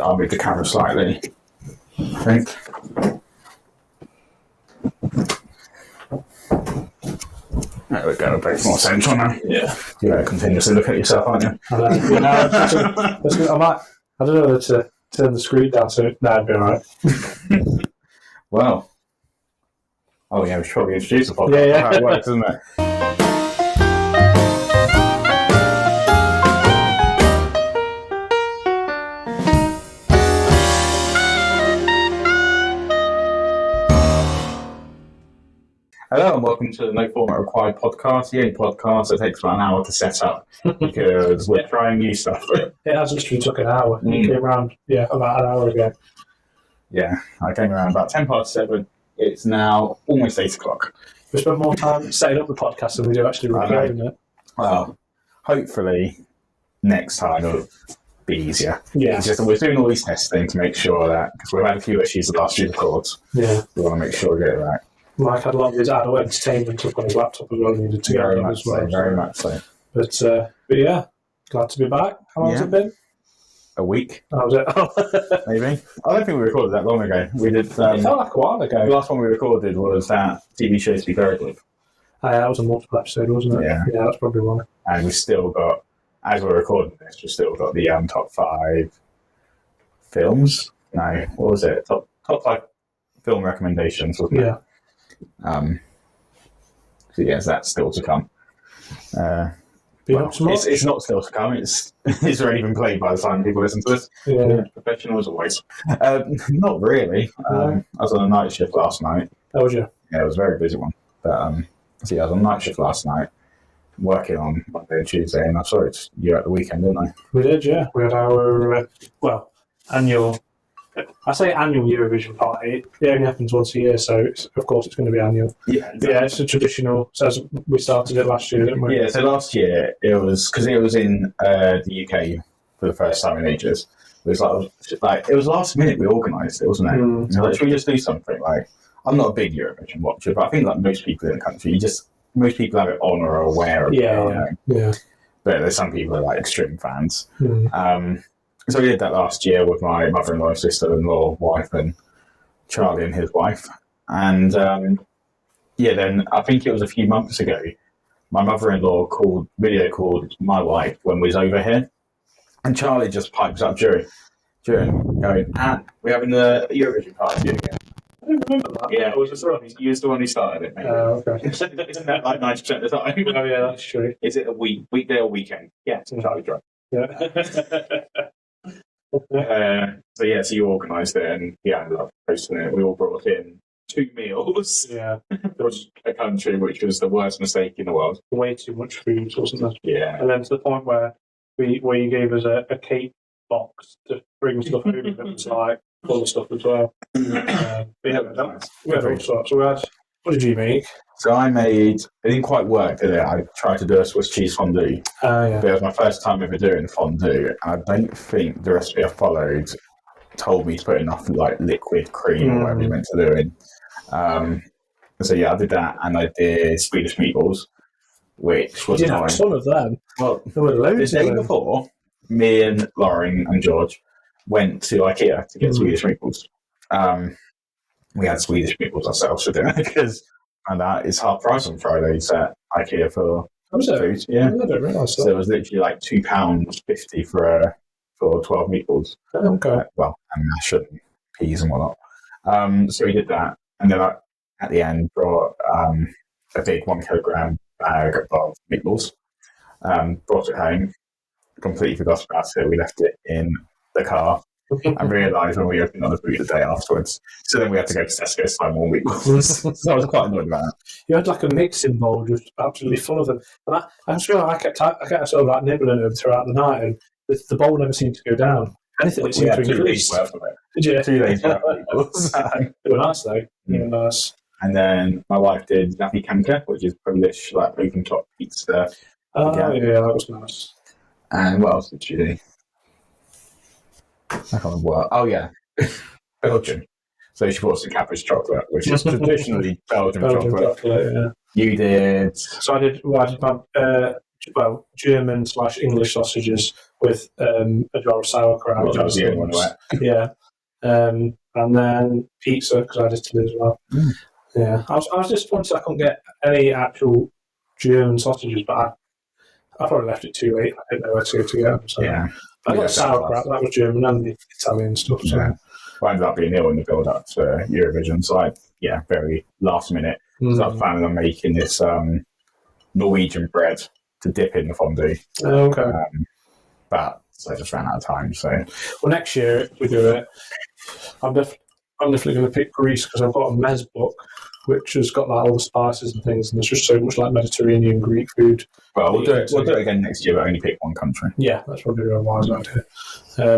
I'll move the camera slightly, I think. There we go, a bit more central now. Yeah. You're continuously looking at yourself, aren't you? I don't know whether to turn the screen down so that'd be alright. Well. Oh yeah, we should probably introduce the podcast. Yeah. How it works, isn't it? Hello and welcome to the No Format Required podcast, the only podcast that takes about an hour to set up because we're trying new stuff. It has literally took an hour. It came around, about an hour ago. Yeah, I came around about 7:10. It's now almost 8 o'clock. We spent more time setting up the podcast than we do actually recording it. Well, hopefully next time it'll be easier. Yeah. It's just that we're doing all these testing to make sure that, because we've had a few issues the last few records, yeah, we want to make sure we get it right. Mike had a lot of his adult entertainment up on his laptop as well. Needed to Very get much as well. so, very much so. But yeah, glad to be back. How long has it been? A week, How was it? maybe. I don't think we recorded that long ago. We did. It felt like a while ago. The last one we recorded was that TV show Speak Very Good. That was a multiple episode, wasn't it? Yeah. Yeah, that's probably why. And we've still got, as we're recording this, we've still got the top 5 films. No, what was it? Top 5 film recommendations, wasn't it? Yeah. So yes, that's still to come. It's not still to come. It's already been played by the time people listen to this. Yeah. Professional as always. Not really. I was on a night shift last night. How was you? Yeah, it was a very busy one. But so yeah, I was on a night shift last night, working on Monday and Tuesday, and I saw it you at the weekend, didn't I? We did, yeah. We had our annual. I say annual Eurovision Party. It only happens once a year, so of course it's going to be annual. Yeah, exactly. Yeah, it's a traditional. So we started it last year, didn't we? Yeah, so last year it was because it was in the UK for the first time in ages. It was like it was last minute we organised it, wasn't it? Mm. Like, should we just do something? Like, I'm not a big Eurovision watcher, but I think like most people in the country, most people have it on or are aware of it. Yeah. But there's some people who are like extreme fans. Mm. So we did that last year with my mother-in-law, sister-in-law, wife, and Charlie and his wife. And then I think it was a few months ago, my mother-in-law video called my wife when we was over here, and Charlie just pipes up during going, "Anne, we're having the Eurovision Party again." I don't remember that. Yeah, it was you was the one who started it, maybe. Okay. Isn't that like 90% of the time? Oh yeah, that's true. Is it a weekday or weekend? Yeah, it's Charlie drunk. Yeah. So you organised it, and I ended up hosting it. We all brought in 2 meals. Yeah. From a country which was the worst mistake in the world. Way too much food, wasn't there? Yeah. And then to the point where you gave us a cake box to bring stuff over that was like full of stuff as well. We had all sorts. So what did you make? So it didn't quite work, did it? I tried to do a Swiss cheese fondue. Yeah. But it was my first time ever doing fondue. And I don't think the recipe I followed told me to put enough like liquid cream or whatever you meant to do in. So yeah, I did that, and I did Swedish meatballs, which was you didn't have a ton of them. Well, there were loads the day of them. before, me and Lauren and George went to IKEA to get Swedish meatballs. We had Swedish meatballs ourselves for dinner because it's half price on Fridays at IKEA for food. Yeah, I don't realise that. So it was literally like £2.50 for 12 meatballs. Okay. And mash and peas and whatnot. So we did that, and then at the end brought a big 1 kilogram bag of meatballs. Brought it home. Completely forgot about it. We left it in the car. And realised when we opened on the boot the day afterwards. So then we had to go to Tesco to find more meatballs. So I was quite annoyed about that. You had like a mixing bowl just absolutely full of them. And I just feel like I kept sort of like nibbling them throughout the night, and the bowl never seemed to go down. Anything seemed to increase. 2 days worth of it. Did you? 2 days worth of meatballs. They were nice though. They were nice. And then my wife did Nappy Kanka, which is Polish like open top pizza. Oh yeah, that was nice. And what else did she do? I can't remember what. Oh yeah, Belgium. So she bought some Cadbury's chocolate, which is traditionally Belgian chocolate. Yeah. You did. So I did my German/English sausages with a jar of sauerkraut. Which I was the only one who ate. Yeah. And then pizza, because I did today as well. Mm. Yeah. I was disappointed I couldn't get any actual German sausages, but I probably left it too late. I didn't know where to go to get them. So. Yeah. I got sauerkraut, that was German and the Italian stuff. So. Yeah. I ended up being ill in the build up to Eurovision, so very last minute. So I was planning on making this Norwegian bread to dip in the fondue. Oh, okay. But I just ran out of time. So, well, next year if we do it, I'm definitely going to pick Greece because I've got a mez book which has got like all the spices and things, and there's just so much like Mediterranean Greek food. Well, we'll do it again next year, but only pick one country. Yeah, that's probably a wise idea.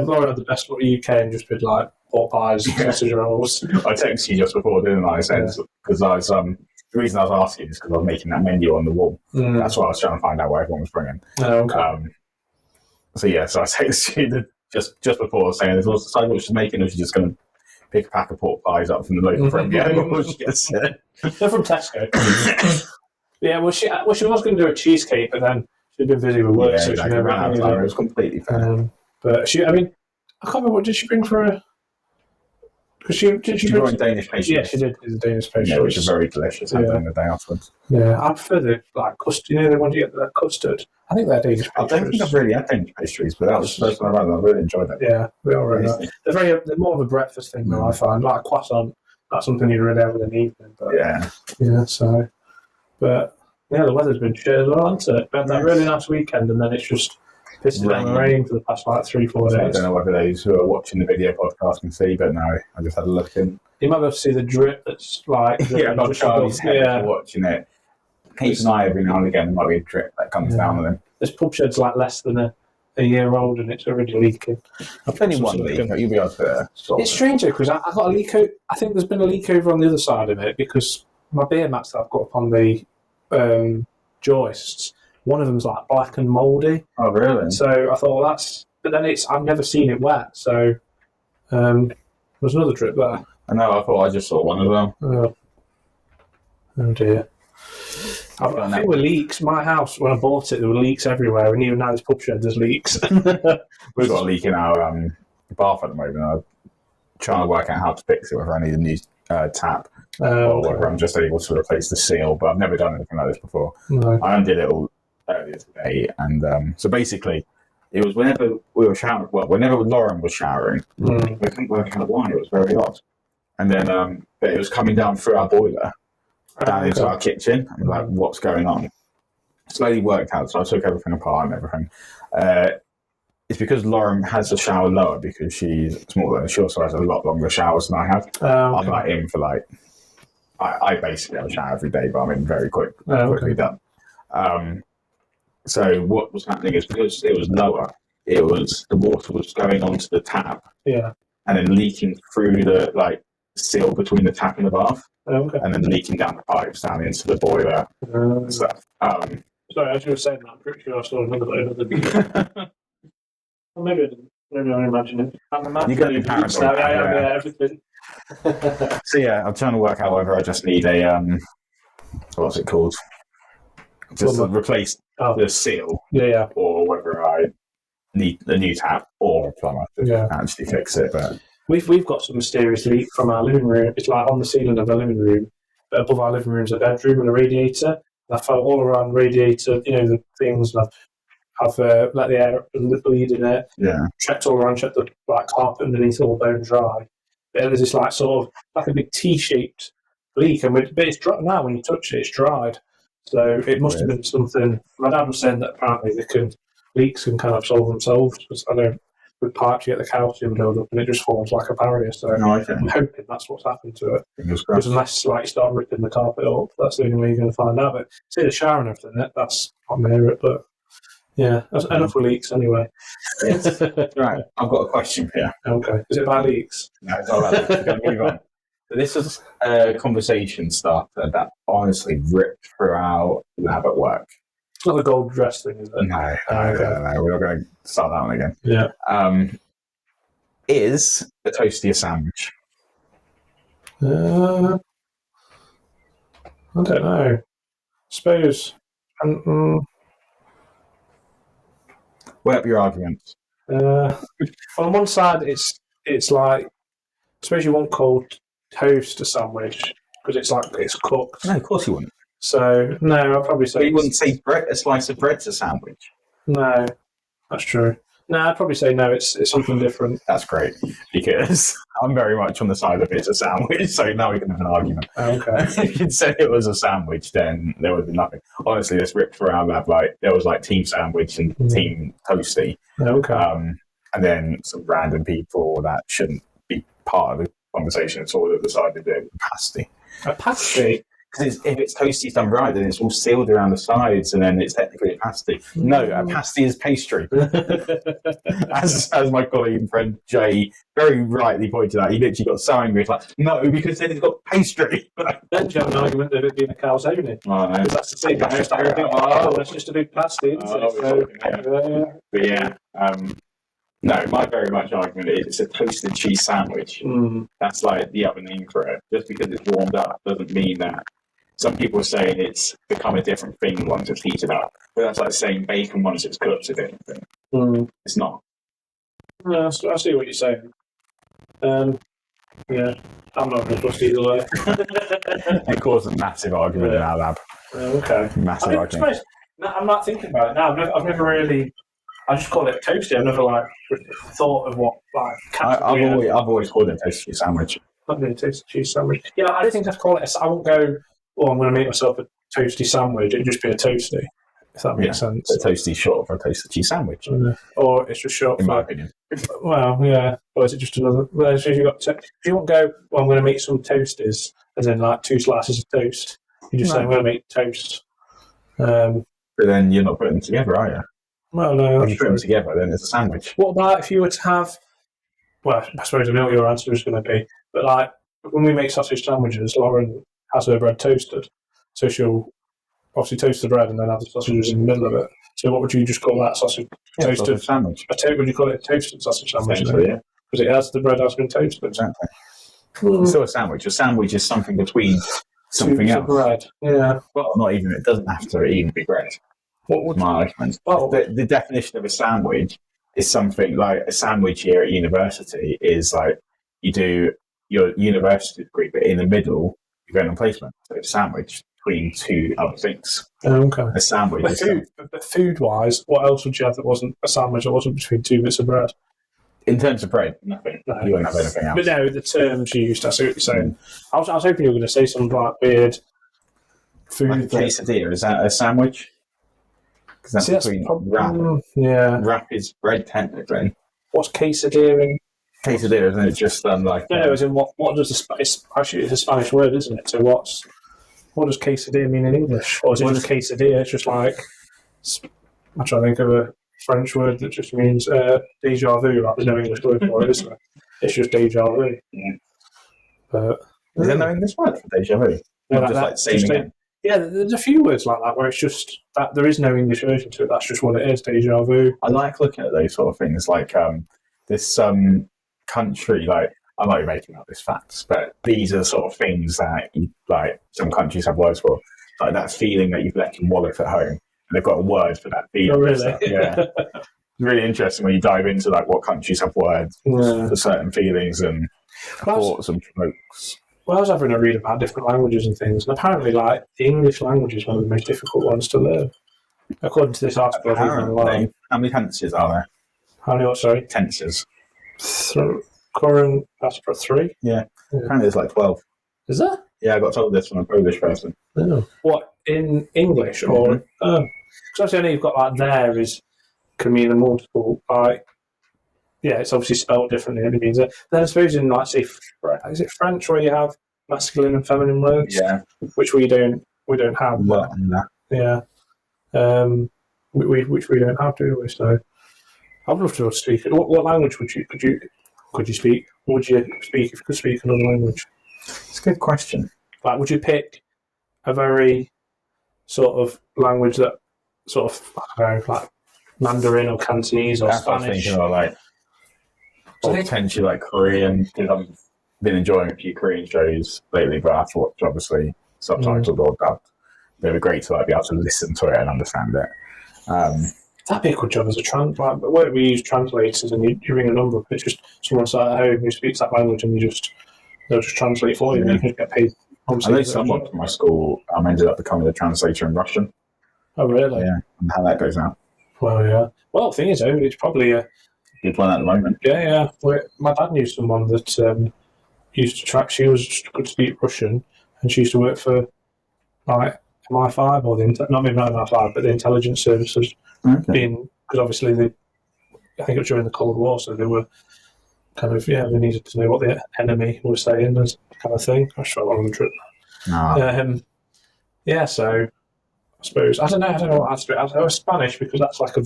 Lauren had the best one in the UK and just did like pork pies, sausage rolls. I texted you just before, didn't I? Because I was the reason I was asking is because I was making that menu on the wall. That's why I was trying to find out what everyone was bringing. Oh, okay. So I texted you just before saying, "Is what she's making, or she's just going to pick a pack of pork pies up from the local friend." Yeah, they're from Tesco. Yeah, well, she was going to do a cheesecake, but then she'd been busy with work, so she never ran out of time. It was completely fair. But I can't remember what did she bring for her. Because she brought Danish pastries. Yeah, she did the Danish pastries. Yeah, which are very delicious. Having the day afterwards. Yeah, I prefer the custard. You know, the one you get that custard. I think they're Danish pastries. I don't think I've really had Danish pastries, but that was the first one I ran. I really enjoyed that. Yeah, we all really like. They're more of a breakfast thing though. I find like a croissant. That's something you'd really have in an evening. But, yeah. So, but the weather's been shit as well, hasn't it? We had that really nice weekend, and then it's just pissing down the rain for the past 3-4 days. I don't know whether those who are watching the video podcast can see, but no, I just had a look in. You might be able to see the drip that's like... not Charlie's head watching it. Keeps an eye every now and again, there might be a drip that comes down on him. This pub shed's like less than a year old and it's already leaking. I've only one leak, you'll be able to It's strange though, because I got a leak out. I think there's been a leak over on the other side of it because my beer mats that I've got up on the joists, one of them's like black and mouldy. Oh, really? So I thought, that's... But then I've never seen it wet, so there's another drip there. I know, I thought I just saw one as well. Oh dear. I think there were leaks. My house, when I bought it, there were leaks everywhere, and even now this pub shed, there's leaks. We've got a leak in our bath at the moment. I'm trying to work out how to fix it, whether I need a new tap or whether I'm just able to replace the seal, but I've never done anything like this before. No. I undid it all earlier today, and so basically, it was whenever we were showering, whenever Lauren was showering, we couldn't work out why. It was very odd. And then but it was coming down through our boiler, down into our kitchen. I'm like, what's going on? Slowly worked out, so I took everything apart and everything. It's because Lauren has a shower lower because she's smaller. She also has a lot longer showers than I have. I'm like in for I basically have a shower every day, but I'm in very quickly done. So what was happening is because it was lower, the water was going onto the tap, and then leaking through the seal between the tap and the bath, and then leaking down the pipes down into the boiler and stuff. Sorry, as you were saying that, I'm pretty sure I saw another well, maybe I didn't. Maybe I'm imagining. You got your parents now, everything. So I'm trying to work out whether I just need a what's it called? Just to replace the seal, or whether I need a new tap or a plumber to actually fix it. But we've got some mysterious leak from our living room. It's like on the ceiling of the living room, but above our living room is a bedroom and a radiator. And I felt all around the radiator, the things, and I've let the air bleed in it. Yeah. Checked all around, checked the carpet underneath, all bone dry. But there's this sort of like a big T-shaped leak, but it's dry now. When you touch it, it's dried. So it must have been something. My dad was saying that apparently leaks can kind of solve themselves. Because I know with pipes you get the calcium build up and it just forms like a barrier. So I'm hoping that's what's happened to it. Because unless you start ripping the carpet up, that's the only way you're going to find out. But see the shower and everything, that's not near it. But that's enough with leaks anyway. Yes. Right, I've got a question here. Okay, is it about leaks? No, it's not about leaks. We're going to move on. This is a conversation starter that honestly ripped through our lab at work. It's not the gold dress thing, is it? No. We're not going to start that one again. Yeah. Is a toastie a sandwich? I don't know. I suppose. Weigh up your arguments. On one side, it's like, I suppose you won't call toast a sandwich because it's cooked. No, of course you wouldn't. So no, I'll probably say. But you wouldn't say a slice of bread's a sandwich. No, that's true. No, I'd probably say no. It's something different. That's great because I'm very much on the side of it's a sandwich. So now we can have an argument. Okay. If you'd said it was a sandwich, then there would be nothing. Honestly, this ripped around that there was like team sandwich and team toasty. Okay. And then some random people that shouldn't be part of the conversation at all that decided to do pasty. A pasty? Because if it's toasty done right, then it's all sealed around the sides, and then it's technically a pasty. No, a pasty is pastry. as my colleague and friend Jay very rightly pointed out, he literally got so angry. He's like, no, because then it's got pastry. Then you have an argument of it being a calzone. Oh, no. That's the same. That's just a big pasty, isn't it? But yeah. No, my very much argument is it's a toasted cheese sandwich. That's like the other name for it. Just because it's warmed up doesn't mean that. Some people are saying it's become a different thing once it's heated up. But that's like saying bacon once it's cooked is a different thing. It's not. No, I see what you're saying. Yeah, I'm not going to trust either way. It caused a massive argument in our lab. Okay. Massive argument. I'm not thinking about it now. I've never really. I just call it toasty. I've never thought of what I've always called it a toasted cheese sandwich. Not really a toasted cheese sandwich. Yeah, I don't think I'd call it. I won't go. I'm going to make myself a toasty sandwich. It'd just be a toasty, if that makes sense. A toasty short for a toasted cheese sandwich, or it's just short. In my opinion. Well, yeah. Or is it just another? Well, if you won't go. I'm going to make some toasties, as in like 2 slices of toast. You just say I'm going to make toast. But then you're not putting them together, are you? Well, no. If you put them together, then it's a sandwich. What about if you were to have? Well, I suppose I know what your answer is going to be. But like when we make sausage sandwiches, Lauren has her bread toasted, so she'll obviously toast the bread and then have the sausages in the middle of it. So what would you just call that sausage? Toasted sausage sandwich. Would you call it a toasted sausage sandwich? Yeah, because the bread has been toasted. Exactly. It's still a sandwich. A sandwich is something between something else. Bread. Yeah. Well, not even. It doesn't have to even be bread. What would my argument? Well, the definition of a sandwich is something like a sandwich here at university is like you do your university degree, but in the middle you're going on placement. So it's a sandwich between 2 other things. Okay. A sandwich. But food-wise, what else would you have that wasn't a sandwich that wasn't between 2 bits of bread? In terms of bread, nothing. No. You wouldn't have anything else. But no, the terms used, I see what you're saying. I was hoping you were going to say something like weird food. Like a quesadilla, is that a sandwich? Because that's between wrap. Yeah. Wrap is bread technically. What's quesadilla in? Quesadilla, isn't it? Just like... No, as in what does actually it's a Spanish word, isn't it? So what does quesadilla mean in English? Or is it just quesadilla? It's just like... I'm trying to think of a French word that just means déjà vu. Like, there's no English word for it, is there? It's just déjà vu. Yeah. But, is there no English word for déjà vu? No, just like saying again. Yeah, there's a few words like that where it's just that there is no English version to it. That's just what it is, déjà vu. I like looking at those sort of things, like this country, like I might be making up these facts, but these are the sort of things that like some countries have words for, like that feeling that you've left your wallet at home, and they've got a word for that feeling. Oh, really? Yeah. It's really interesting when you dive into like what countries have words for certain feelings and thoughts and provokes. Well, I was having a read about different languages and things, and apparently, like, the English language is one of the most difficult ones to learn, according to this article. Apparently, how many tenses are there? How many? What? Sorry, tenses. Current. That's for 3. Yeah. Apparently, there's like 12. Is there? Yeah, I got told this from a Polish person. Oh. What in English or? Because obviously, I know you've got like there can mean a multiple. Like, yeah, it's obviously spelled differently. It means it. Then I suppose in like say, is it French where you have masculine and feminine words? Yeah, which we don't have. Well, no. Yeah, which we don't have, do we? So I'd love to speak. What language could you speak? Would you speak if you could speak another language? It's a good question. Like, would you pick a very sort of language that sort of I don't know, like Mandarin or Cantonese or That's Spanish? What I was thinking of, like. Or potentially like Korean, because I've been enjoying a few Korean shows lately, but I thought obviously subtitled or dubbed. It would be great to like be able to listen to it and understand it. That'd be a good job as a where we use translators and you ring a number up, it's just someone sat at home who speaks that language and they'll just translate for you and you can get paid. I know someone from my school ended up becoming a translator in Russian. Oh, really? Yeah, and how that goes out. Well, yeah. Well, the thing is, it's probably a good one at the moment. Yeah. My dad knew someone that used to track. She could speak Russian, and she used to work for like MI5 or not maybe not MI5, but the intelligence services. Okay. Because obviously I think it was during the Cold War, so they were kind of they needed to know what the enemy was saying, as kind of thing. I just felt on the trip. So I suppose I don't know what answer it. I was Spanish because that's like a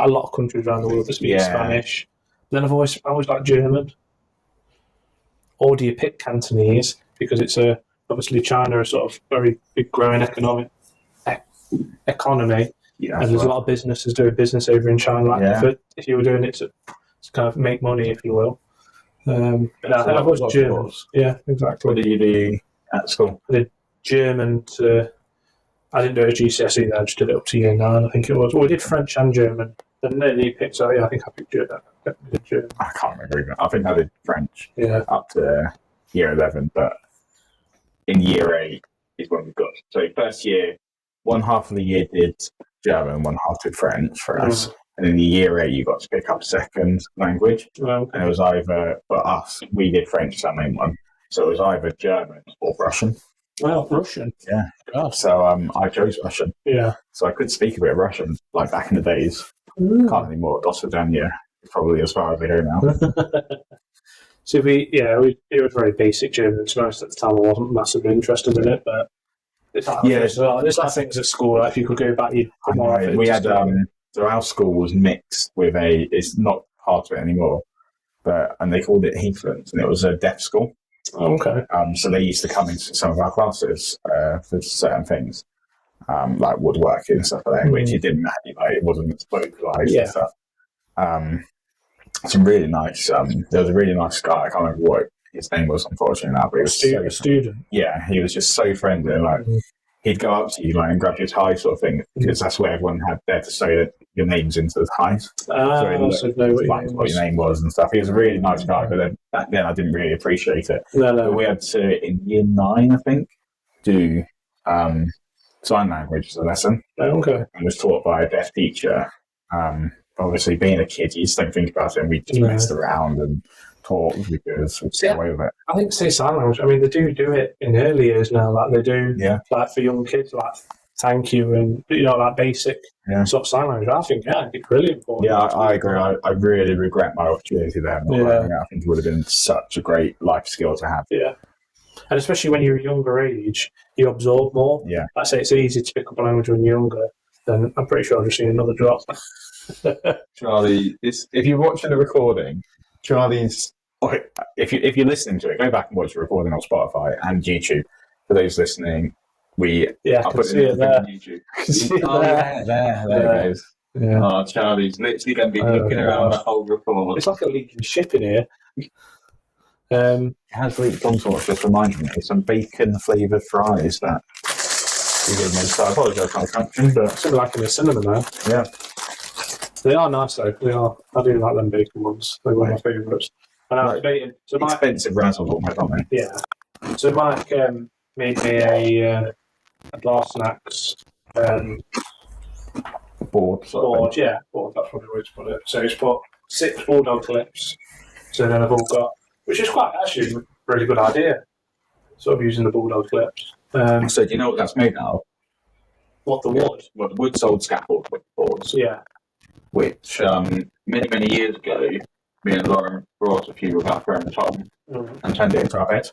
lot of countries around the world that speak Spanish. Then I've always liked German. Or do you pick Cantonese because it's obviously China is sort of very big growing economy, and there's a lot of businesses doing business over in China. If you were doing it to kind of make money, if you will. I was German. Yeah, exactly. What did you do at school? I did German I didn't do a GCSE there, I just did it up to year 9, I think it was. Well, we did French and German. Then you picked, so I think I picked German. I can't remember even. I think I did French up to year 11, but in year 8 is when we got. So first year, one half of the year did German, one half did French for us. And in the year 8, you got to pick up second language. And it was either, for us, we did French, that main one. So it was either German or Russian. Well, Russian. Yeah. God. So I chose Russian. Yeah. So I could speak a bit of Russian, like back in the days. Can't anymore. Dosvidanya is probably as far as I go now. So it was very basic German. To be honest, at the time I wasn't massively interested in it, but it's like things at school. Like if you could go back, you'd put more effort. We had so our school was mixed with it's not part of it anymore, and they called it Heathlands, and it was a deaf school. Oh, okay. So they used to come into some of our classes for certain things, like woodworking and stuff like that, which it didn't matter, it wasn't localized and stuff. Some really nice. There was a really nice guy. I can't remember what his name was, unfortunately, now, but he was a student. Yeah, he was just so friendly. Like he'd go up to you and grab your tie, sort of thing, because that's where everyone had there to say that your name's into the ties. So know what your name was and stuff. He was a really nice guy, but then back then I didn't really appreciate it. No. But we had to, in year 9, I think, do sign language as a lesson. Oh, okay. And was taught by a deaf teacher. Obviously, being a kid, you just don't think about it, and we just messed around and talked because we get away with it. I think sign language, I mean, they do it in early years now, like they do, like for young kids, like thank you and, like basic sort of sign language. I think, it's really important. Yeah, I agree. I really regret my opportunity there. I think it would have been such a great life skill to have. Yeah. And especially when you're a younger age, you absorb more. Yeah. I say it's easy to pick up a language when you're younger, then I'm pretty sure I've just seen another drop. Charlie, if you're watching the recording, Charlie's. If you're listening to it, go back and watch the recording on Spotify and YouTube. For those listening, I can see it there. On YouTube. There it goes. Yeah. Oh, Charlie's literally going to be looking around the whole record. It's like a leaking ship in here. It has leaked on sort of just reminded me of some bacon flavoured fries that you gave me. So I apologise for the connection, but something like in the cinema now. Yeah. They are nice though. They are. I do like them bacon ones. They're one of my favourites. And I was debating. So expensive razzles, aren't they? Yeah. So Mike made me a bar snacks board. Board. That's probably the way to put it. So he's put 6 bulldog clips. So then I've all got, which is quite actually a really good idea. Sort of using the bulldog clips. So do you know what that's made out of? What, the wood? Well, the wood sold scaffold boards. Yeah. Which many years ago, me and Lauren brought a few of our friends home and turned it into our bed.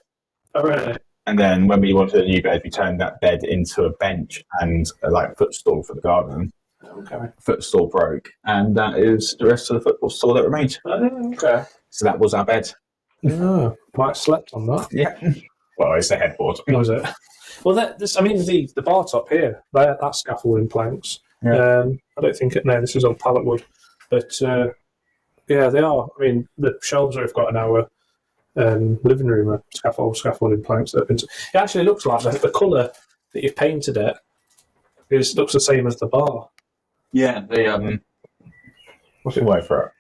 Oh, really? And then when we wanted a new bed, we turned that bed into a bench and a footstool for the garden. Okay. Footstool broke, and that is the rest of the footstool that remained. Oh, okay. So that was our bed. Oh, Mike slept on that. Yeah. Well, it's the headboard. Was it? Well, the bar top here, that's scaffolding planks. Yeah. I don't think this is on pallet wood, but they are. I mean, the shelves that we've got in our living room are scaffolding planks. It actually looks like the colour that you've painted it looks the same as the bar. Yeah, the What's the word for it?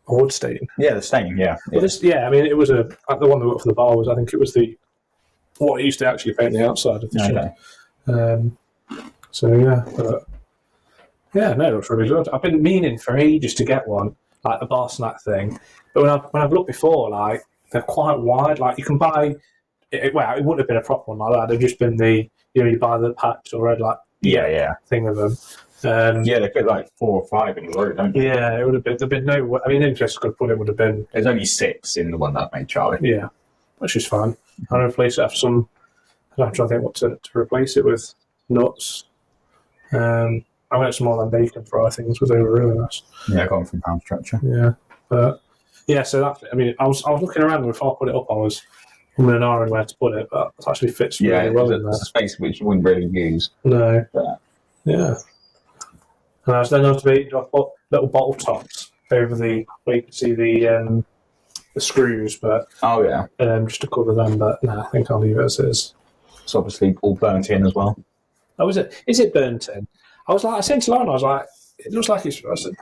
A wood stain. Yeah, the stain. Yeah. Well, this, I mean, it was the one that worked for the bar was, I think it was what it used to actually paint the outside of the shed. So yeah, but yeah, no, it looks really good. I've been meaning for ages to get one, like the bar snack thing. But when I've looked before, like they're quite wide. Like you can buy, it wouldn't have been a proper one like that. They've just been you buy the packs already, like thing of them. They fit like 4 or 5 in the row, don't they? Yeah, it would have been. There'd been no. I mean, the interest could put it would have been. There's only 6 in the one that I made, Charlie. Yeah, which is fine. I'll replace it after some. I'm trying to think what to replace it with. Nuts. I went some more than bacon fry things, because they were really nice. Yeah, got them from Pound Stretcher. Yeah, but yeah. So that's. I mean, I was looking around before I put it up. I was umming and ahhing where to put it, but it actually fits really well in there. It's a space which you wouldn't really use. No. But, yeah. And I was then I put little bottle tops over where you can see the screws, but just to cover them. But no, I think I'll leave it as is. It's obviously all burnt in as well. Oh, is it? Is it burnt in? I said to Lauren, I was like, it looks like it's. I said,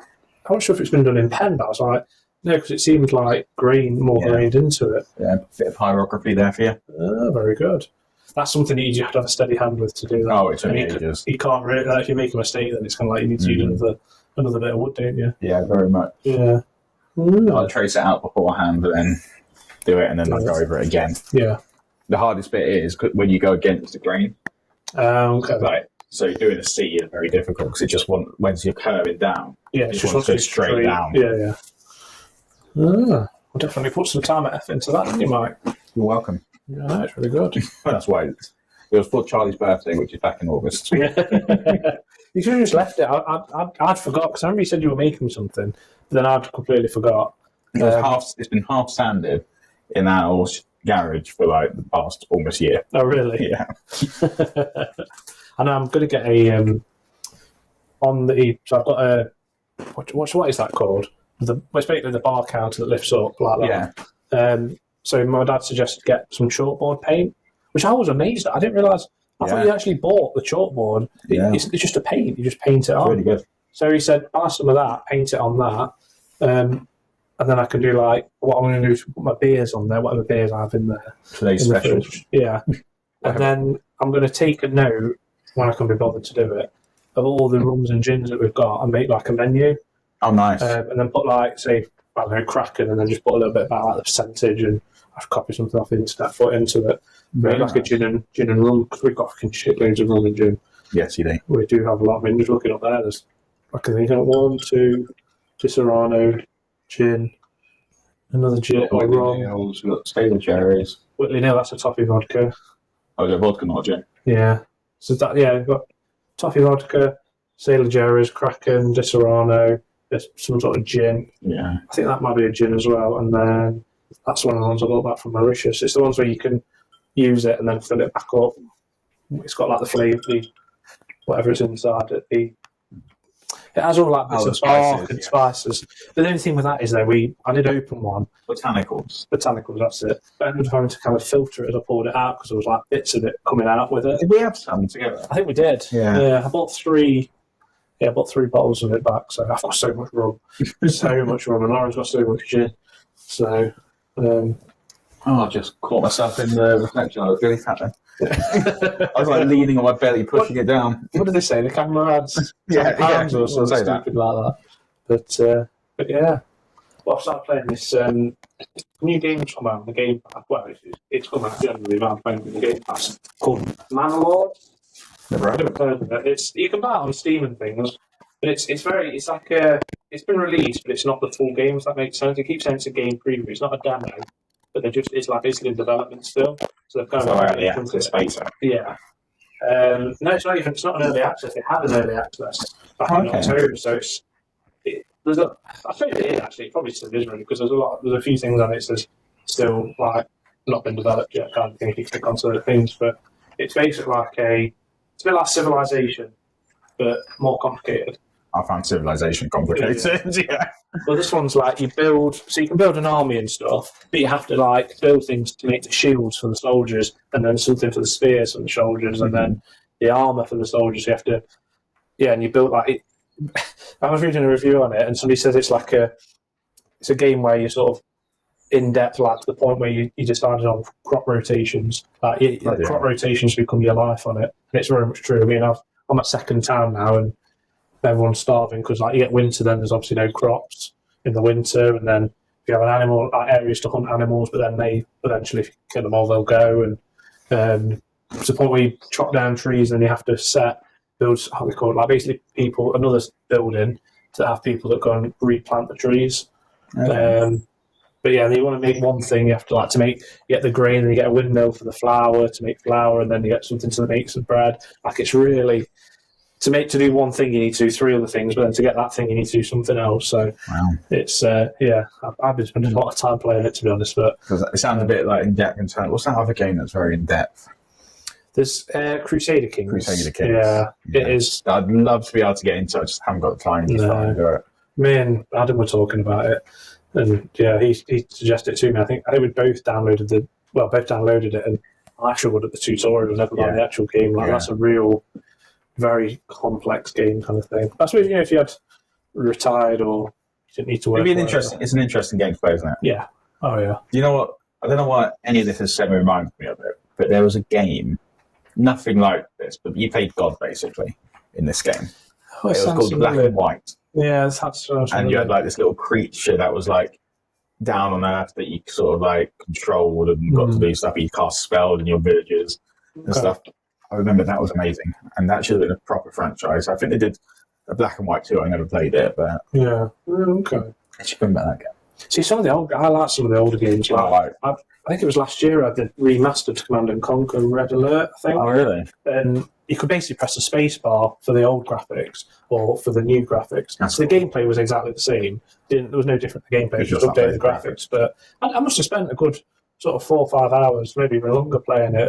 I'm not sure if it's been done in pen, but I was like, no, because it seemed like more grained into it. Yeah, a bit of hieroglyphy there for you. Oh, very good. That's something that you have to have a steady hand with to do that. Oh, it's only ages. You can't really, if you make a mistake, then it's kind of like you need to use another bit of wood, don't you? Yeah, very much. Yeah. I'll trace it out beforehand and then do it, and then I'll go over it again. Yeah. The hardest bit is when you go against the grain. Okay. Like, so doing a C is very difficult because it just once you're curving down, it just wants to go straight down. Yeah. We'll definitely put some time and effort into that, didn't you, Mike? You're welcome. Yeah, it's really good. Well, that's why it was for Charlie's birthday, which is back in August. Yeah. You should have just left it. I'd forgot, because I remember you said you were making something, but then I'd completely forgot. It's been half sanded in our garage for like the past almost year. Oh, really? Yeah. And I'm going to get so I've got a, what is that called? It's basically the bar counter that lifts up like that. Yeah. So my dad suggested get some chalkboard paint, which I was amazed at. I didn't realise. I thought you actually bought the chalkboard. It's just a paint. You just paint it on. Really good. So he said, buy some of that, paint it on that, and then I can do like what I'm going to do is put my beers on there, whatever beers I have in there. Today's special. Yeah. And then I'm going to take a note when I can be bothered to do it of all the rums and gins that we've got and make like a menu. Oh, nice. And then put like, say, I don't know, Kraken, and then just put a little bit about like the percentage, and I've copied something off the internet, put into it. Make like a gin and rum, because we've got fucking shitloads of rum and gin. Yes, you do. We do have a lot. I mean, just looking up there, there's, I can think of 1, 2, Disaronno, gin, another gin, or rum. We've got Sailor Cherries. Whitley Nil, that's a toffee vodka. Oh, is it vodka, not gin? Yeah. So we've got toffee vodka, Sailor Jerry's, Kraken, Disaronno, there's some sort of gin. Yeah. I think that might be a gin as well. And then that's one of the ones I got back from Mauritius. It's the ones where you can use it and then fill it back up. It's got like the flavour, whatever is inside it. It has all that bits of spark and spices. But the only thing with that is that I did open one. Botanicals, that's it. But I ended up having to kind of filter it as I poured it out because there was like bits of it coming out with it. Did we have some together? I think we did. Yeah. I bought 3. Yeah, I bought 3 bottles of it back. So I've got so much rum. So much rum. And Lauren's got so much gin. So, I just caught myself in the reflection. I was really fat then. I was like leaning on my belly, pushing it down. What did they say? The camera adds pounds or something say stupid like that. But yeah. Well, I started playing this new game come out on the Game Pass. Well, it's come out generally, but I'm playing with the Game Pass called Manlord. Never heard of it. You can buy it on Steam and things, but it's been released, but it's not the full game. If that makes sense. It keeps saying it's a game preview. It's not a demo, but it's like basically in development still. So they've kind of space. Yeah. No, it's not even. It's not an early access. They had an early access back in October, so I think it is actually. It probably still is really, because there's a few things on it that's still like not been developed yet. Kind of thing if you click on certain things, but it's basically it's a bit like Civilization, but more complicated. I found Civilization complicated. Yeah. Well, this one's like you can build an army and stuff, but you have to like build things to make the shields for the soldiers, and then something for the spears for the soldiers, and then the armor for the soldiers. You have to, and you build like it. I was reading a review on it, and somebody says it's like it's a game where you're sort of in depth, like to the point where you decided on crop rotations. Like crop rotations become your life on it, and it's very much true. I mean, I'm at second town now, and everyone's starving because like you get winter, then there's obviously no crops in the winter, and then if you have an animal like areas to hunt animals, but then they eventually, if you kill them all, they'll go, and to the point where you chop down trees, and you have to build, how they call it, like basically another building to have people that go and replant the trees. Okay. But yeah, you want to make one thing, you have to get the grain, and you get a windmill for the flour to make flour, and then you get something to make some bread. Like it's really to do one thing, you need to do three other things, but then to get that thing, you need to do something else. So it's I've been spending a lot of time playing it, to be honest. But it sounds a bit like in depth. What's that other game that's very in depth? There's Crusader Kings. Yeah, it is. I'd love to be able to get into it. I just haven't got the time to try and do it. Me and Adam were talking about it, and he suggested it to me. I think we both downloaded it, and I struggled at the tutorial, never mind the actual game. That's a real, very complex game kind of thing. That's what, if you had retired or you didn't need to work. It's an interesting game to play, isn't it? Yeah. Oh yeah. You know what? I don't know why any of this has reminds me of it, but there was a game, nothing like this, but you played God basically in this game. It was called Black and White. Yeah, that's and you had like this little creature that was like down on Earth that you sort of like controlled and got to do stuff. You cast spells in your villages and stuff. I remember that was amazing, and that should have been a proper franchise. I think they did a Black and White too. I never played it, but okay. I should remember that game. See, I like some of the older games. I think it was last year I did remastered Command & Conquer Red Alert, I think. Oh, really? And you could basically press the space bar for the old graphics or for the new graphics. So the gameplay was exactly the same. There was no different for the gameplay, just updated the graphics. But I must have spent a good sort of 4 or 5 hours, maybe even longer, playing it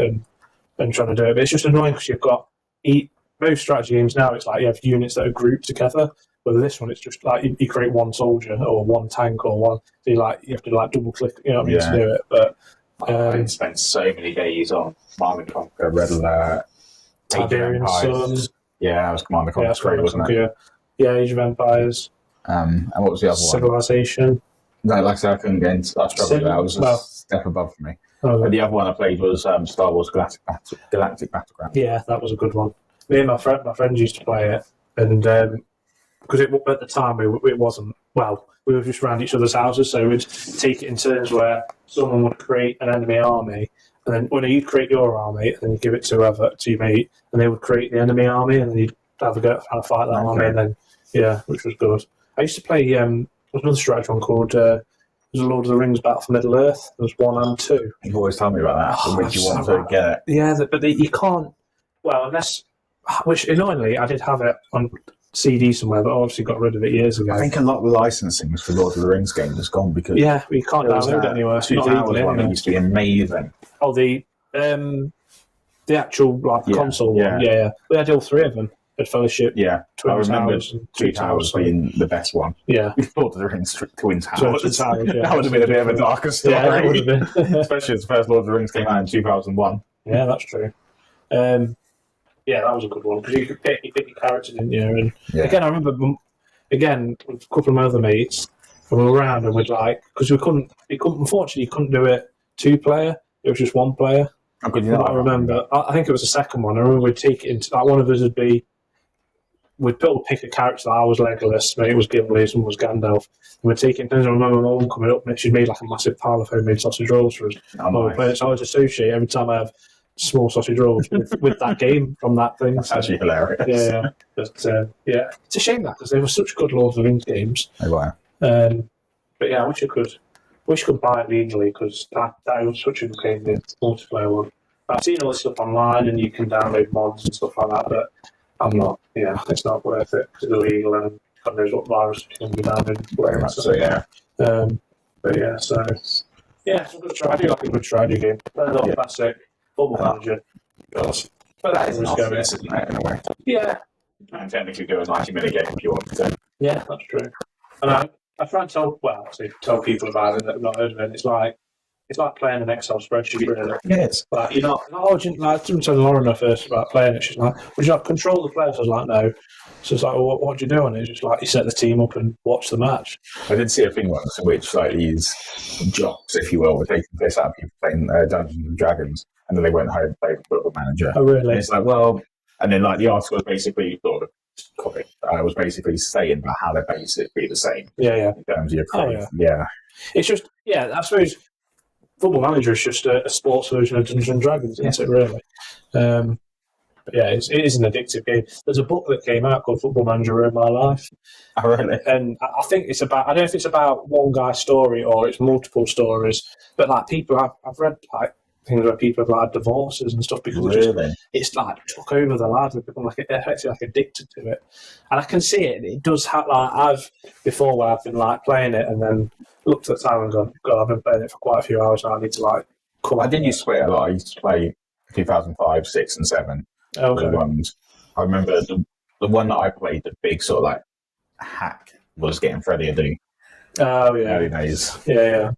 and trying to do it. But it's just annoying because you've got most strategy games now, it's like you have units that are grouped together. But this one, it's just like you create one soldier or one tank or one. So you have to double click, to do it. But I spent so many days on Command & Conquer, Red Alert, Tiberian Sun. Yeah, that was Command & Conquer, wasn't it? Yeah, Age of Empires. And what was the other one? Civilization. No, like I said, I couldn't get into that. I struggled with that. It was a step above for me. But the other one I played was Star Wars Galactic Battleground. Yeah, that was a good one. Me and my friends used to play it, and because at the time it wasn't, we were just around each other's houses, so we'd take it in turns where someone would create an enemy army, and then when you'd create your army, and then you give it to your mate, and they would create the enemy army, and then you'd have a go at trying to fight that army, and then which was good. I used to play there was another strategy one called there's a Lord of the Rings Battle for Middle Earth. There was 1 and 2. You've always told me about that. When you want to get it? Yeah, but you can't. Well, unless, which annoyingly I did have it on CD somewhere, but I obviously got rid of it years ago. I think a lot of the licensing for Lord of the Rings games has gone because you can't download it anywhere. It's not legal one that used to be amazing. Oh, the actual console one. Yeah. We had all 3 of them at Fellowship. Yeah, Twin I remember Towers, Two Towers being the best one. Yeah, Lord of the Rings Twin Towers. That would have been a bit of a darker story. Yeah, that would have been. Especially as the first Lord of the Rings came out in 2001. Yeah, that's true. Yeah, that was a good one because you could pick your character, didn't you? And again, I remember with a couple of my other mates, we were around and we'd because unfortunately, you couldn't do it 2-player. It was just 1 player. How could you not? I remember. I think it was the second one. I remember we'd take it into one of us would be. We'd pick a character. I was Legolas, mate was Gimli, someone was Gandalf. And we'd take it. And I remember my mum coming up and she'd made a massive pile of homemade sausage rolls for us. Nice. So I was associated every time I have small sausage rolls with that game from that thing. That's actually hilarious. Yeah. But it's a shame that because they were such good Lord of the Rings games. They were. But yeah, I wish I could buy it legally because that was such a good game, the multiplayer one. I've seen all this stuff online and you can download mods and stuff like that, but I'm not. Yeah, it's not worth it because it's illegal and God knows what virus can be downloaded. Very much so, yeah. But yeah, so it's a good try. I do like a good strategy game. Not classic Football Manager. But that is not this, isn't it, in a way? Yeah. And technically do a 90-minute game if you want to. Yeah, that's true. And I try and tell people about it that have not heard of it. It's like it's like playing an Excel spreadsheet, really. Yes. Like, you're not, like, someone told Lauren at first about playing it. She's like, would you not control the players? I was like, no. So it's like, well, what do you do on it? It's just like, you set the team up and watch the match. I did see a thing once in which like these jocks, if you will, were taking piss out of people playing Dungeons and Dragons, and then they went home and played Football Manager. Oh, really? And it's like, well, and then like the article was basically sort of copy. Was basically saying about how they're basically the same. Yeah. In terms of your Oh, career. Yeah. It's just, I suppose Football Manager is just a sports version of Dungeons and Dragons, isn't it, really? But yeah, it is an addictive game. There's a book that came out called Football Manager Ruined My Life. Oh, really? And I think it's about, I don't know if it's about one guy's story or it's multiple stories, but like people, I've read like things where people have like divorces and stuff because it's like took over the lads. They've become like effectively like addicted to it. And I can see it. It does have like, I've been like playing it and then looked at the time and gone, God, I've been playing it for quite a few hours now. I need to like come. I didn't used to play a lot. I used to play 2005, 6 and 7. Okay. The ones. I remember the one that I played, the big sort of like hack was getting Freddy Adu. Oh yeah. Early days. Yeah.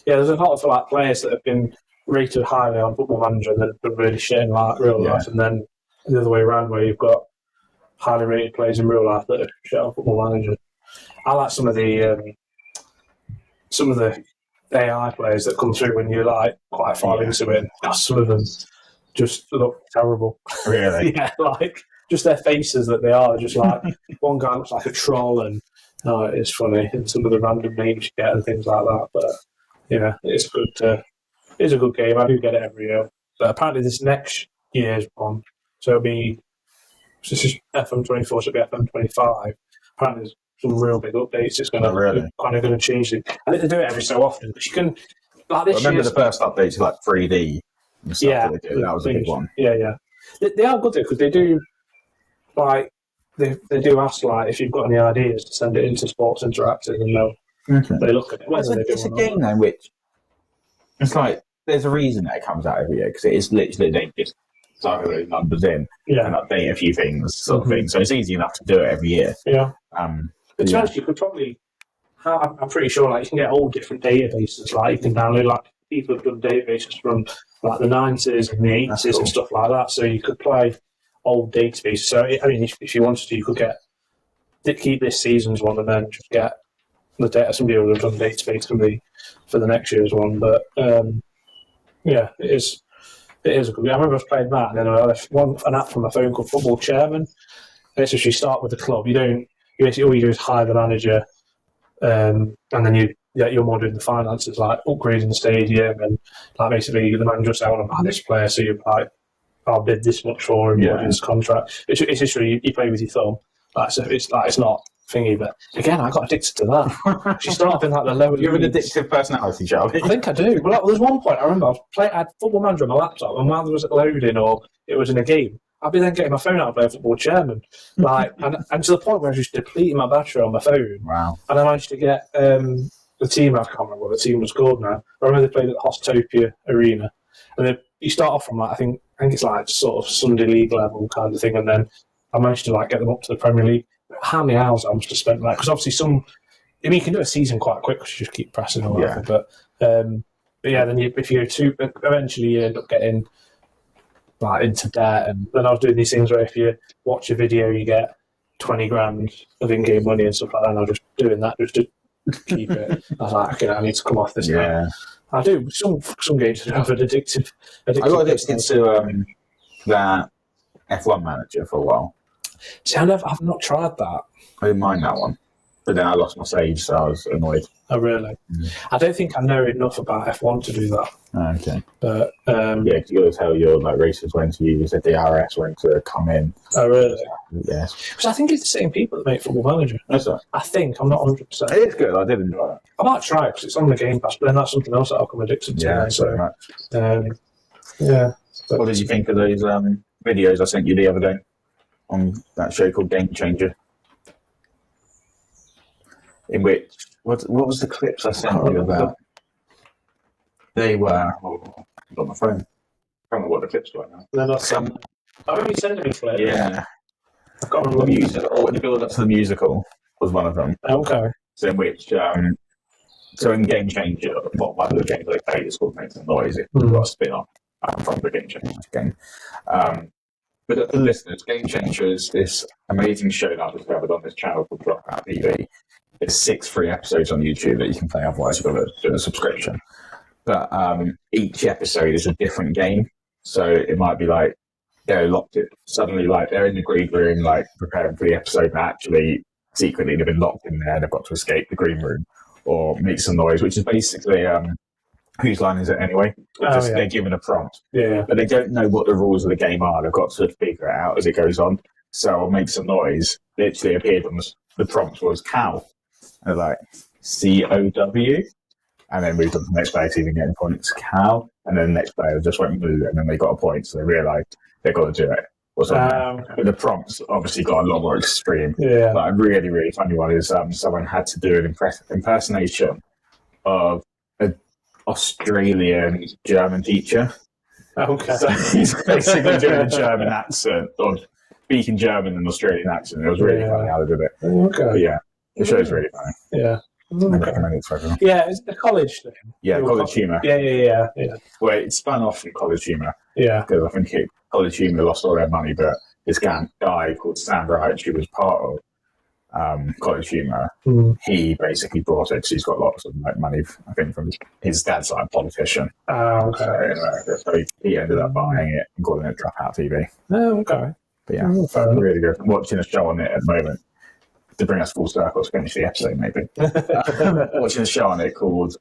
There's a lot of like players that have been rated highly on Football Manager and then been really shit in like real life, and then the other way around where you've got highly rated players in real life that are shit on Football Manager. I like some of the AI players that come through when you're like quite far into it. Some of them just look terrible. Really? Yeah, like just their faces that they are. Just like one guy looks like a troll, and it's funny. And some of the random names you get and things like that. But yeah, it's good. It's a good game. I do get it every year. But apparently this next year's one, so it'll be, this is FM24, so it'll be FM25. Apparently there's some real big updates. It's going to kind of going to change it. I think they do it every so often because you can. Like this, I remember the first updates like 3D. And stuff that they do. That was a big one. Yeah. They are good though because they do like they do ask like if you've got any ideas to send it into Sports Interactive and they look at it. It's a game though which it's like there's a reason that it comes out every year because it is literally they just type those numbers in and update a few things, sort of thing. So it's easy enough to do it every year. Yeah. But to be honest, you could probably. I'm pretty sure like you can get all different databases. Like you can download like people have done databases from like the 90s and the 80s and stuff like that. So you could play old databases. So I mean, if you wanted to, you could keep this season's one and then just get the data. Somebody would have done database for the next year's one. But it is a good game. I remember I was playing that, and then I left an app from my phone called Football Chairman. And it's actually start with the club. You basically all you do is hire the manager, and then you're more doing the finances, like upgrading the stadium, and like basically the manager say, I want to buy this player, so you're like, I'll bid this much for him, in his contract. It's literally you play with your thumb. Like, so it's not thingy, but again, I got addicted to that. She started in like the lower. You're an addictive personality, Charlie. I think I do. Well, there's one point I remember I had Football Manager on my laptop, and while there was loading or it was in a game, I'd be then getting my phone out and playing Football Chairman, like, and to the point where I was just depleting my battery on my phone. Wow! And I managed to get the team. I can't remember what the team was called now. I remember they played at the Hostopia Arena, and then you start off from like I think it's like sort of Sunday League level kind of thing, and then I managed to like get them up to the Premier League. How many hours I must have spent like because obviously you can do a season quite quick because you just keep pressing or whatever. But then if you go too, eventually you end up getting like into debt, and then I was doing these things where if you watch a video you get 20 grand of in-game money and stuff like that, and I was just doing that just to keep it. I was like, okay, I need to come off this now. I do. Some games have an addictive. I got addicted to that F1 manager for a while. See, I've not tried that. I didn't mind that one. But then I lost my save, so I was annoyed. Oh, really? I don't think I know enough about F1 to do that. Okay. But you've got to tell your like racers when to use the DRS, when to come in. Oh, really? Yes. Because I think it's the same people that make Football Manager. That's right. I think. I'm not 100%. It is good. I did enjoy it. I might try it because it's on the Game Pass, but then that's something else that I'll come addicted to. Yeah, so much. What did you think of those videos I sent you the other day on that show called Game Changer? In which, what was the clips I sent you about? They were, I've got my phone. I can't remember what the clips were now. No, not some. I remember you sending me clips. Yeah. I can't remember the musical, or the build up to the musical was one of them. Okay. So in which So in Game Changer, one of the games they played is called Make Some Noise. It's got a spin-off from the Game Changer game. But for the listeners, Game Changer is this amazing show that I've discovered on this channel called Dropout TV. There's 6 free episodes on YouTube that you can play, otherwise you've got to do a subscription. But each episode is a different game. So it might be like they're locked in, suddenly like they're in the green room, like preparing for the episode, but actually secretly they've been locked in there, they've got to escape the green room. Or Make Some Noise, which is basically whose line is it anyway? They're given a prompt, but they don't know what the rules of the game are. They've got to figure it out as it goes on. So Make Some Noise literally appeared on the prompt was cow, and like COW, and then moved on to the next player to even getting points cow, and then the next player just went moo, and then they got a point, so they realised they've got to do it. But the prompts obviously got a lot more extreme. Yeah. But a really, really funny one is someone had to do an impersonation of an Australian German teacher. Okay. So he's basically doing a German accent, or speaking German and Australian accent. It was really funny how they did it. Okay. But yeah, the show's really funny. Yeah. I recommend it for everyone. Yeah, it's the college thing. Yeah, College Humour. Yeah. Well, it spun off from College Humour. Yeah. Because I think College Humour lost all their money, but this guy called Sam Wright, who was part of College Humour, he basically brought it because he's got lots of money, I think, from his dad's like a politician. Okay. So in America, so he ended up buying it and calling it Dropout TV. Oh, okay. But yeah, really good. I'm watching a show on it at the moment to bring us full circle to finish the episode, maybe. Watching a show on it called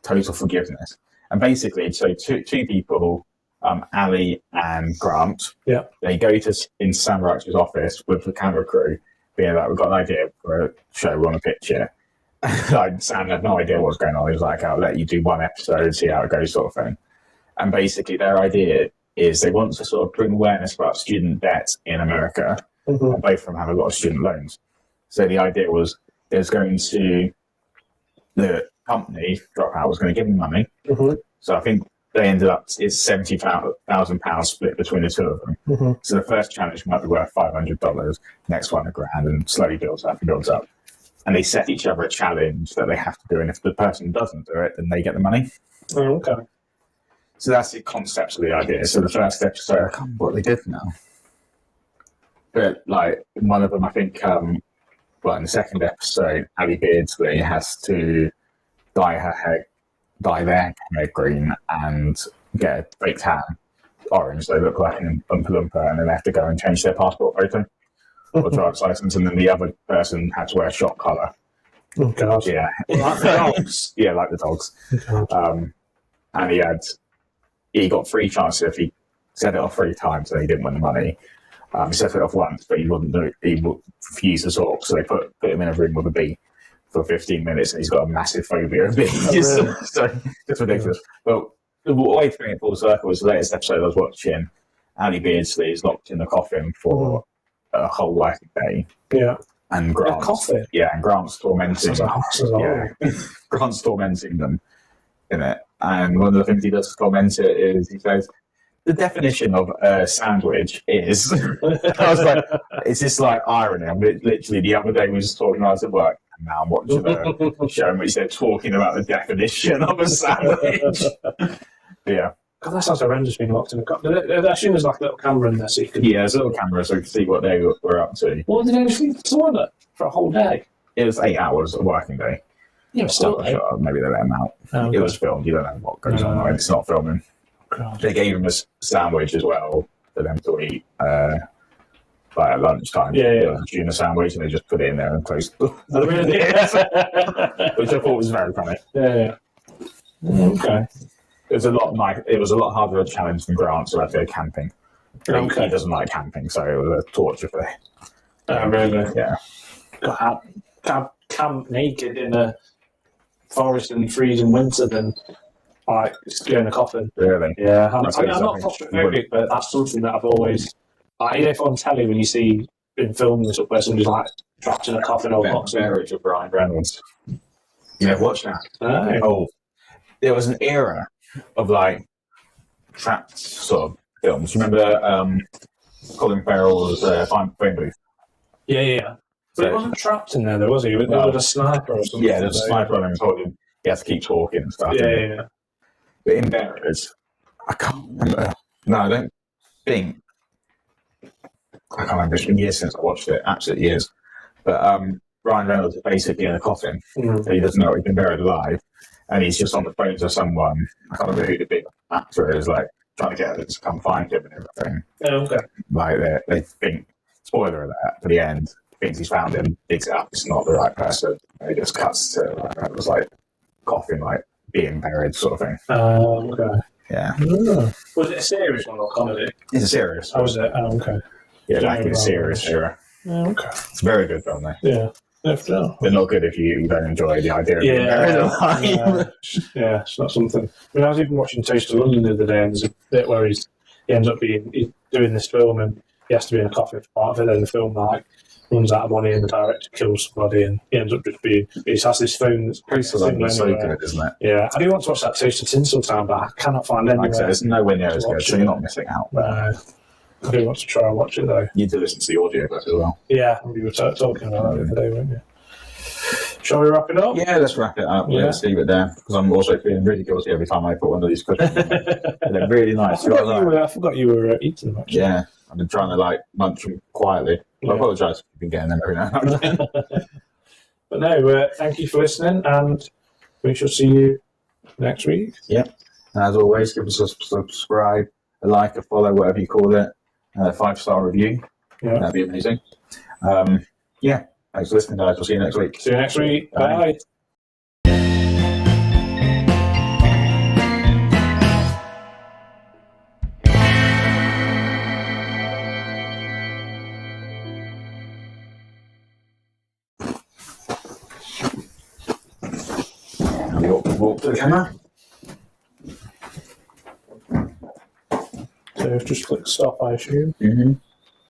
Total Forgiveness. And basically, so two people, Ali and Grant, they go in Sam Wright's office with the camera crew, being like, we've got an idea for a show, we want to pitch it. Like, Sam had no idea what was going on. He was like, I'll let you do one episode, see how it goes, sort of thing. And basically, their idea is they want to sort of bring awareness about student debt in America. And both of them have a lot of student loans. So the idea was there's going to, the company, Dropout, was going to give them money. So I think they ended up, it's £70,000 split between the two of them. So the first challenge might be worth $500, next one $1,000, and slowly builds up and builds up. And they set each other a challenge that they have to do, and if the person doesn't do it, then they get the money. Okay. So that's the concept of the idea. So the first episode, I can't remember what they did now. But like one of them, I think, in the second episode, Ali Beardsley has to dye their hair green and get a fake tan orange. They look like an Oompa Loompa, and then they have to go and change their passport photo or driver's license, and then the other person had to wear a shot colour. Oh God! Yeah, like the dogs. Yeah, like the dogs. And he got 3 chances if he set it off 3 times, and he didn't win the money. He set it off once, but he wouldn't do it. He would refuse to talk, so they put him in a room with a bee for 15 minutes, and he's got a massive phobia of bees. So it's ridiculous. But the way to bring it full circle was the latest episode I was watching. Ali Beardsley is locked in a coffin for a whole working day. Yeah. And Grant's, a coffin? Yeah, and Grant's tormenting them. Yeah. Grant's tormenting them in it. And one of the things he does to torment it is he says, the definition of a sandwich is... I was like, it's just like irony. I'm literally, the other day we was talking, I was at work, and now I'm watching a show in which they're talking about the definition of a sandwich. Yeah. God, that sounds horrendous being locked in a coffin. I assume there's like a little camera in there so you can... Yeah, there's a little camera so you can see what they were up to. What did they do toilet for a whole day? It was 8 hours a working day. Yeah, still, sure, maybe they let him out. It was filmed. You don't know what goes on. It's not filming. God. They gave him a sandwich as well for them to eat like at lunchtime. Yeah. A tuna sandwich, and they just put it in there and closed the door. Really? Which I thought was very funny. Yeah. Okay. It was a lot harder a challenge than Grant, so I had to go camping. He doesn't like camping, so it was a torture for him. Really? Yeah. God, camp naked in a forest in freezing winter than like go in a coffin. Really? Yeah. I'm not claustrophobic, but that's something that I've always if on telly when you see in films where somebody's like trapped in a coffin or boxing. Marriage of Brian Reynolds. Yeah, watch that. Oh. There was an era of like trapped sort of films. Remember Colin Farrell's Phone Booth? Yeah. But he wasn't trapped in there, though, was he? There was a sniper or something. Yeah, there's a sniper on him and told him he has to keep talking and stuff. Yeah. But in Bearers, I can't remember. No, I don't think. I can't remember. It's been years since I watched it. Absolutely years. But Ryan Reynolds is basically in a coffin. Mm. He doesn't know he's been buried alive. And he's just on the phone to someone. I can't remember who the big actor is, like, trying to get them to come find him and everything. Oh, okay. Like, they think, spoiler alert, for the end, thinks he's found him, digs it up, it's not the right person. And he just cuts to, it was like, coffin, like, being buried sort of thing. Okay. Yeah. Oh. Was it a serious one or comedy? It's a serious. Oh, was it? Oh, okay. Yeah, back in the serious era. Oh, okay. It's a very good film, though. Yeah. But not good if you don't enjoy the idea of being buried alive. Yeah, it's not something. I mean, I was even watching Toast of London the other day, and there's a bit where he ends up he's doing this film, and he has to be in a coffin for part of it. Then the film like runs out of money, and the director kills somebody, and he ends up just being. He just has this phone that's Toast of London is so good, isn't it? Yeah, I do want to watch that Toast of Tinseltown, but I cannot find anywhere. Like I said, it's nowhere near as good, so you're not missing out. I do want to try and watch it though. You need to listen to the audio book as well. Yeah, we were talking about that the other day, weren't you? Shall we wrap it up? Yeah, let's wrap it up. Yeah. Let's leave it there because I'm also feeling really guilty every time I put one of these cushions in. They're really nice. I forgot you were eating them actually. Yeah, I've been trying to like munch them quietly. Yeah. I apologise if you've been getting them every now and then. But no, thank you for listening, and we shall see you next week. Yep. And as always, give us a subscribe, a like, a follow, whatever you call it, a 5-star review. Yeah. That'd be amazing. Yeah. Thanks for listening, guys. We'll see you next week. See you next week. Bye. Walk to the camera. So just click stop, I assume. Mm-hmm.